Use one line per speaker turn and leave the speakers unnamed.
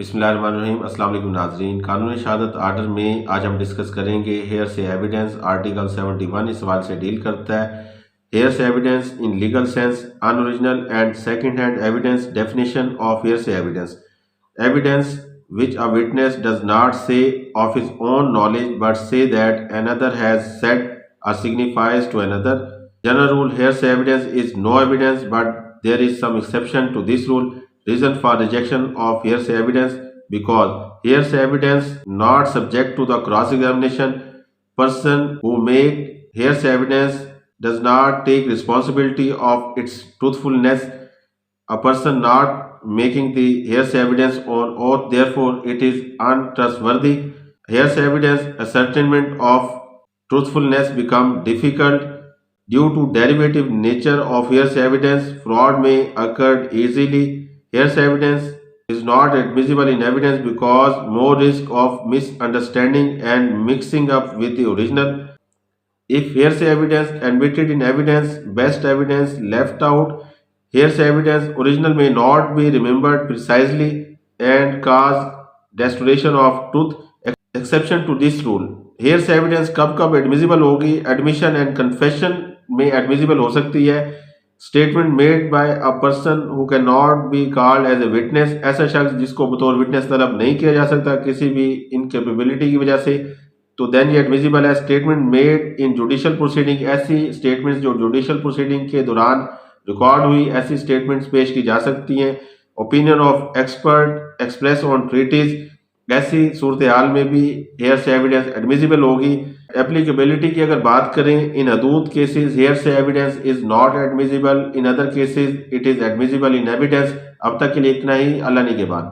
बिस्मिल्लाहिर्रहमानिर्रहीम। अस्सलाम वालेकुम नाज़रीन। कानूनी शहादत आर्डर में आज हम डिस्कस करेंगे हेयर से एविडेंस। आर्टिकल 71 इस सवाल से डील करता है। Hearsay evidence in legal sense, unoriginal and second hand evidence. Definition of hearsay evidence: evidence which a witness does not say of his own knowledge but say that another has said or signifies to another. General rule: hearsay evidence is no evidence, but there is some exception to this rule. Reason for rejection of hearsay evidence: because hearsay evidence not subject to the cross examination. Person who make hearsay evidence does not take responsibility of its truthfulness. A person not making the hearsay evidence on oath, therefore it is untrustworthy. Hearsay evidence ascertainment of truthfulness become difficult due to derivative nature of hearsay evidence. Fraud may occur easily. Hearsay evidence is not admissible in evidence because more risk of misunderstanding and mixing up with the original. If hearsay evidence admitted in evidence, best evidence left out. Hearsay evidence original may not be remembered precisely and cause restoration of truth. Exception to this rule: hearsay evidence कब कब admissible होगी? Admission and confession में admissible हो सकती है. Statement made by a person who cannot be called as a witness, ऐसा शख्स जिसको बतौर विटनेस तलब नहीं किया जा सकता किसी भी इनकेपेबिलिटी की वजह से, तो देन ये एडमिसिबल है. Statement made in judicial proceeding: ऐसी स्टेटमेंट्स जो जुडिशियल प्रोसीडिंग के दौरान रिकॉर्ड हुई, ऐसी स्टेटमेंट्स पेश की जा सकती हैं. Opinion of expert express on treatise: ऐसी सूरत हाल में भी हेयरसे एविडेंस एडमिसिबल होगी. एप्लीकेबिलिटी की अगर बात करें, इन हदूद cases hearsay evidence is not admissible, in other cases it is admissible in evidence. अब तक के लिए इतना ही. अल्लाह निगहबान.